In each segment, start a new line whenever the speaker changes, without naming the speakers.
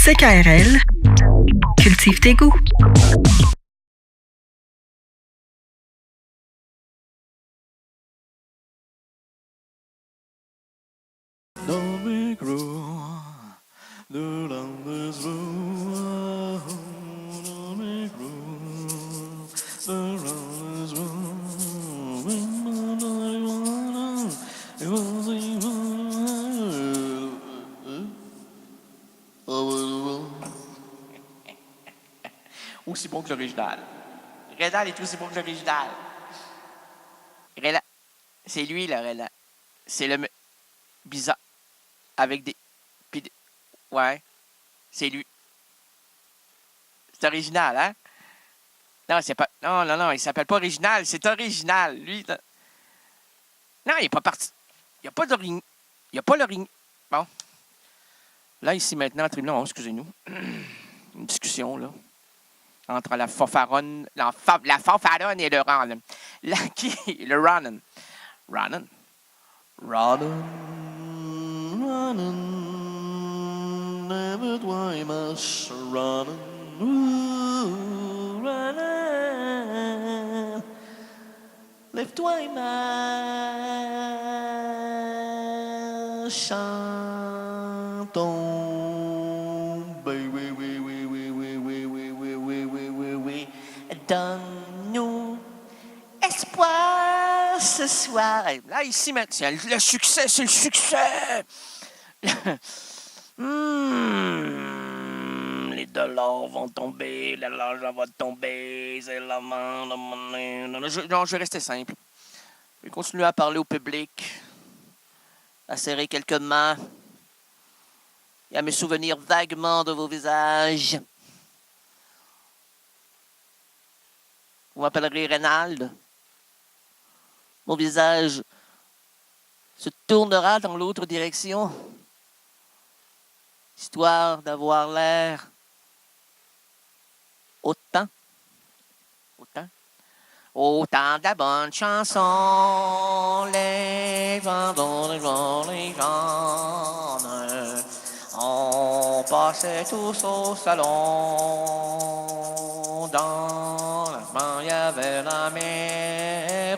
CKRL, cultive tes goûts.
Aussi bon que l'original. Rénal est aussi bon que l'original. Rénal. C'est lui, le Rénal. C'est le bizarre. Avec des... Ouais. C'est lui. C'est original, hein? Non, c'est pas... Non, il s'appelle pas original. C'est original. Lui... Non, il est pas parti. Il n'y a pas d'original. Il n'y a pas l'original. Bon. Là, ici, maintenant, tribunal, excusez-nous. Une discussion, là. Entre la fanfaronne, la fanfaronne et le Ronan. Le Ronan. Ronan. Lève-toi et marche, Ronan. Ronan. Lève-toi et marche, chantons. Donne-nous espoir ce soir. Là, ici, c'est le succès, c'est le succès. Les dollars vont tomber, l'argent va tomber, c'est la main, la monnaie. Non, je vais rester simple. Je vais continuer à parler au public, à serrer quelques mains et à me souvenir vaguement de vos visages. Vous m'appellerez Reynald. Mon visage se tournera dans l'autre direction, histoire d'avoir l'air autant de la bonne chanson, les jeunes, on passait tous au salon, dans la main il y avait la mère,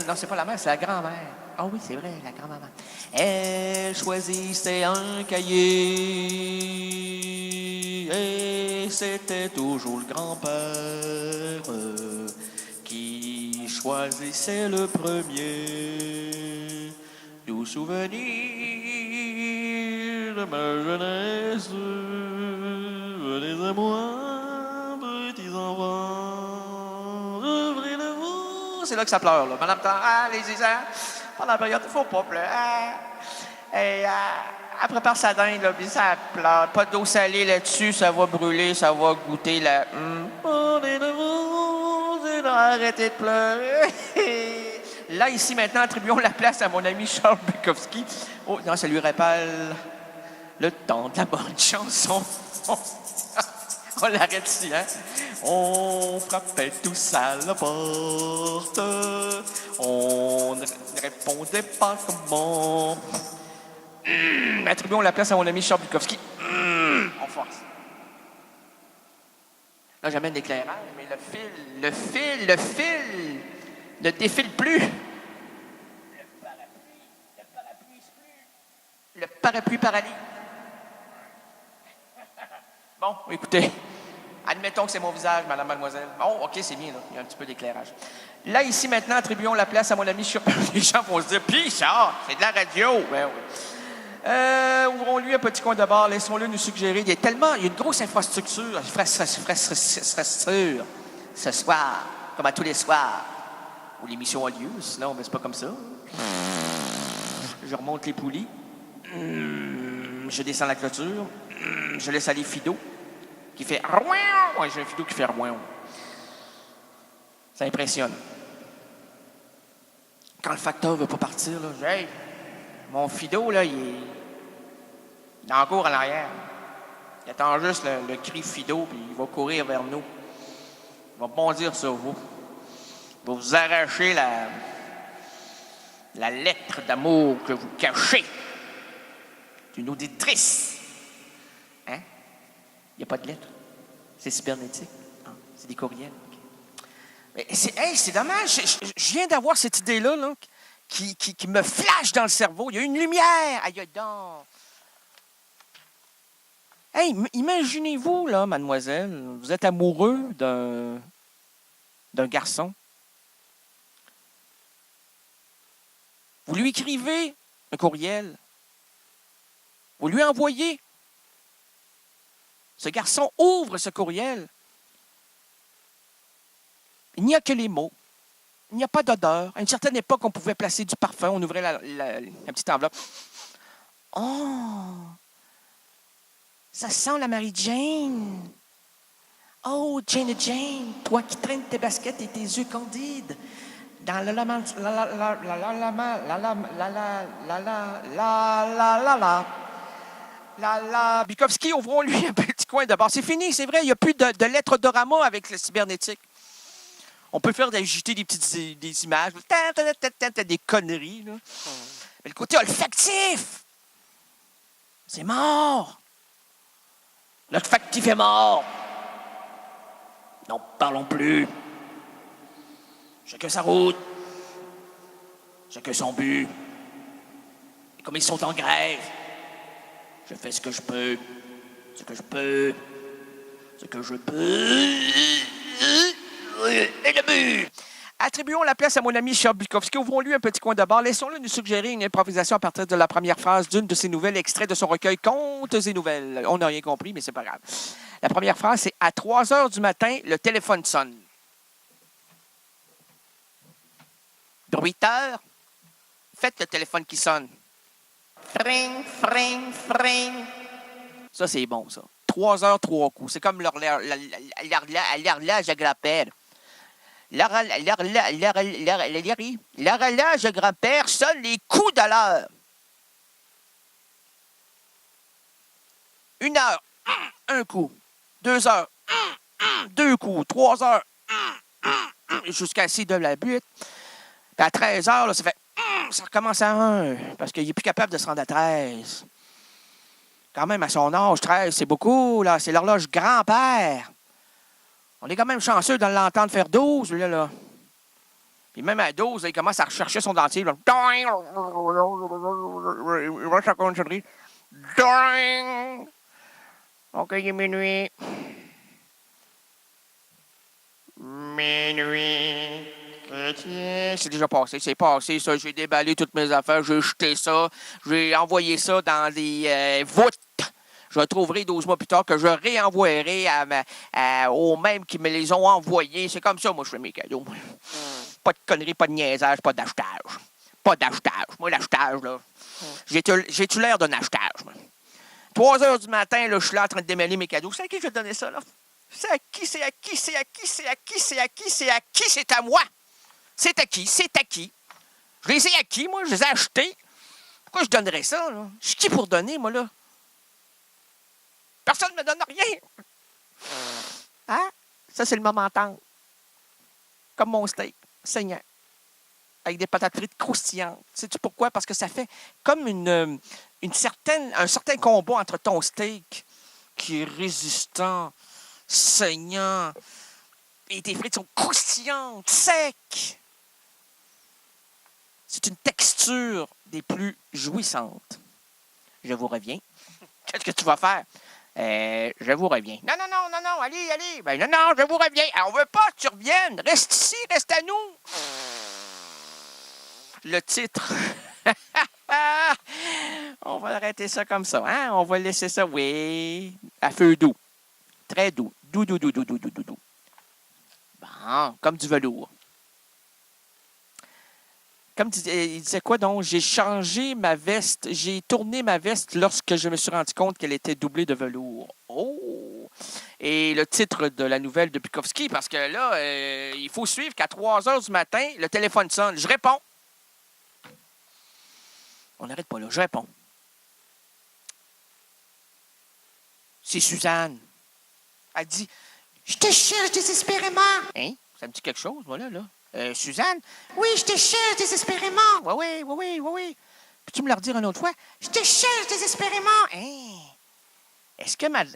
non c'est pas la mère, c'est la grand-mère, ah oui c'est vrai, la grand-maman, elle choisissait un cahier, et c'était toujours le grand-père qui choisissait le premier. Doux souvenirs de ma jeunesse, venez à moi, petits enfants, ouvrez le vous. C'est là que ça pleure, là. Madame, allez-y, pendant la période, il ne faut pas pleurer. Et elle prépare sa dinde, là, puis ça pleure. Pas d'eau salée là-dessus, ça va brûler, ça va goûter la... Arrêtez de pleurer. Là, ici, maintenant, attribuons la place à mon ami Charles Bukowski. Oh, non, ça lui rappelle le temps de la bonne chanson. On l'arrête ici, hein? On frappait tous à la porte. On ne répondait pas comment. Attribuons la place à mon ami Charles Bukowski. On force. Là, j'amène l'éclairage, mais le fil ne défile plus. Le parapluie paralyse. Bon, écoutez, admettons que c'est mon visage, madame, mademoiselle. Bon, OK, c'est bien, là. Il y a un petit peu d'éclairage. Là, ici, maintenant, attribuons la place à mon ami Charles. Les gens vont se dire, puis Charles, c'est de la radio. Ben oui. Ouvrons-lui un petit coin de bar, laissons-le nous suggérer. Il y a une grosse infrastructure ce soir, comme à tous les soirs, où l'émission a lieu, sinon, ben, c'est pas comme ça. Je remonte les poulies, je descends la clôture, je laisse aller Fido, qui fait rouin. Ouais, j'ai un Fido qui fait rouin. Ça impressionne. Quand le facteur veut pas partir, là, je dis, hey, mon Fido, là, il est en cours à l'arrière. Il attend juste le cri Fido, puis il va courir vers nous. Il va bondir sur vous. Il va vous arracher la lettre d'amour que vous cachez d'une auditrice Hein? Il n'y a pas de lettres. C'est cybernétique. Ah, c'est des courriels. Okay. Mais c'est dommage. Je viens d'avoir cette idée-là là, qui me flash dans le cerveau. Il y a une lumière. Aïe, donc. Hey, imaginez-vous, là, mademoiselle, vous êtes amoureux d'un garçon. Vous lui écrivez un courriel. Vous lui envoyez. Ce garçon ouvre ce courriel. Il n'y a que les mots. Il n'y a pas d'odeur. À une certaine époque, on pouvait placer du parfum. On ouvrait la petite enveloppe. Oh! Ça sent la Marie-Jane. Oh, Jane, toi qui traînes tes baskets et tes yeux candides dans la Bukowski, ouvrons-lui un petit coin de bar. C'est fini, c'est vrai, il n'y a plus de lettres dorama avec le cybernétique. On peut faire ajouter des images, des conneries. Là. Mais le côté olfactif, c'est mort. L'olfactif est mort. N'en parlons plus. Chacun sa route. Chacun son but. Et comme ils sont en grève, je fais ce que je peux. Ce que je peux. Et le but! Attribuons la place à mon ami Charles Bukowski. Ouvrons-lui un petit coin de bar. Laissons-le nous suggérer une improvisation à partir de la première phrase d'une de ses nouvelles, extrait de son recueil Contes et nouvelles. On n'a rien compris, mais c'est pas grave. La première phrase, c'est « À 3 heures du matin, le téléphone sonne. » Bruiteur, faites le téléphone qui sonne. Fring, fring, fring. Ça, c'est bon, ça. 3 heures, 3 coups. C'est comme l'horloge à grand-père. L'horloge à grand-père sonne les coups de l'heure. 1 heure, un coup. 2 heures, 2 coups. 3 heures, jusqu'à 6 de la butte. Puis à 13 heures, là, ça fait... Ça recommence à 1, parce qu'il n'est plus capable de se rendre à 13. Quand même, à son âge, 13, c'est beaucoup, là. C'est l'horloge grand-père. On est quand même chanceux de l'entendre faire 12, là. Puis même à 12, là, il commence à rechercher son dentier, là. Il va à sa concentrer. OK, il est minuit. Minuit. C'est déjà passé, c'est passé, ça. J'ai déballé toutes mes affaires, j'ai jeté ça, j'ai envoyé ça dans des voûtes. Je retrouverai 12 mois plus tard que je réenvoierai aux mêmes qui me les ont envoyés. C'est comme ça, moi, je fais mes cadeaux. Pas de conneries, pas de niaisage, pas d'achetage. Pas d'achetage. Moi, l'achetage, là, j'ai-tu l'air d'un achetage, moi? 3 heures du matin, là, je suis là en train de démêler mes cadeaux. C'est à qui je vais donner ça, là? C'est à qui, c'est à qui, c'est à qui, c'est à qui, c'est à qui, c'est à qui, c'est à moi? C'est à qui? C'est à qui? Je les ai acquis, moi. Je les ai achetés. Pourquoi je donnerais ça, là? Je suis qui pour donner, moi, là? Personne ne me donne rien. Hein? Ça, c'est le moment tendre. Comme mon steak, saignant. Avec des patates frites croustillantes. Sais-tu pourquoi? Parce que ça fait comme un certain combat entre ton steak, qui est résistant, saignant, et tes frites sont croustillantes, secs. C'est une texture des plus jouissantes. Je vous reviens. Qu'est-ce que tu vas faire? Je vous reviens. Non, allez. Ben non, je vous reviens. On veut pas que tu reviennes. Reste ici, reste à nous. Le titre. On va arrêter ça comme ça. Hein? On va laisser ça, oui, à feu doux. Très doux. Doux. Bon, comme du velours. Comme il disait quoi donc? J'ai changé ma veste, j'ai tourné ma veste lorsque je me suis rendu compte qu'elle était doublée de velours. Oh! Et le titre de la nouvelle de Bukowski, parce que là, il faut suivre qu'à 3 heures du matin, le téléphone sonne. Je réponds. On n'arrête pas là, je réponds. C'est Suzanne. Elle dit, je te cherche désespérément. Hein? Ça me dit quelque chose, voilà, là. Suzanne? Oui, je te cherche désespérément. Oui. Peux-tu me le redire une autre fois? Je te cherche désespérément. Hein? Est-ce que est-ce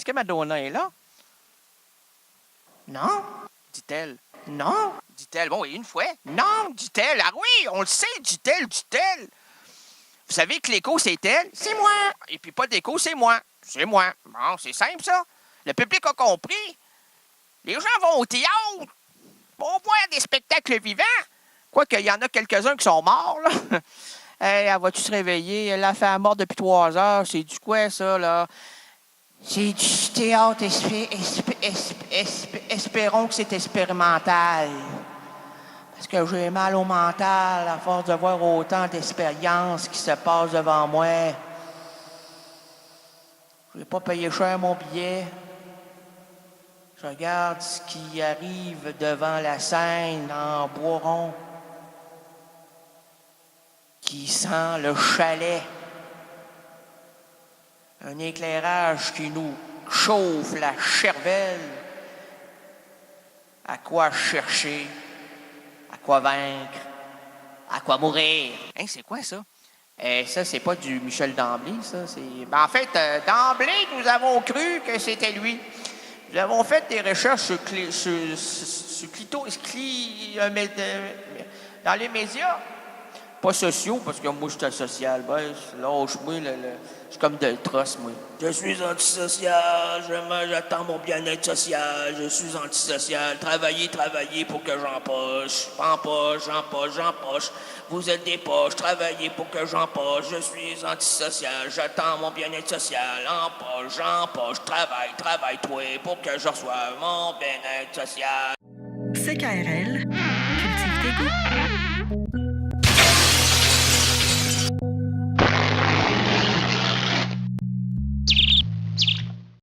que Madonna est là? Non, dit-elle. Non, dit-elle. Bon, et une fois. Non, dit-elle. Ah oui, on le sait, dit-elle, dit-elle. Vous savez que l'écho, c'est elle? C'est moi. Et puis pas d'écho, c'est moi. C'est moi. Bon, c'est simple, ça. Le public a compris. Les gens vont au théâtre. Vont voir des spectacles vivants. Quoique, il y en a quelques-uns qui sont morts, là. Hey, elle va-tu se réveiller? Elle a fait la mort depuis 3 heures. C'est du quoi, ça, là? C'est du théâtre. Espérons que c'est expérimental. Parce que j'ai mal au mental à force de voir autant d'expériences qui se passent devant moi. Je n'ai pas payé cher mon billet. Je regarde ce qui arrive devant la scène en bois rond, qui sent le chalet. Un éclairage qui nous chauffe la cervelle. À quoi chercher? À quoi vaincre? À quoi mourir? Hein, c'est quoi ça? Ça, c'est pas du Michel D'Emblay, ça. En fait, d'emblée, nous avons cru que c'était lui. Nous avons fait des recherches dans les médias. Pas sociaux, parce que moi, je suis social. Ben, lâche-moi, je suis comme de trosse, moi. Je suis antisocial, j'attends mon bien-être social, je suis antisocial. Travaillez pour que j'empoche. J'empoche. Vous êtes des poches, travaillez pour que j'empoche. Je suis antisocial, j'attends mon bien-être social. J'empoche, travaille, toi, pour que je reçoive mon bien-être social.
CKRL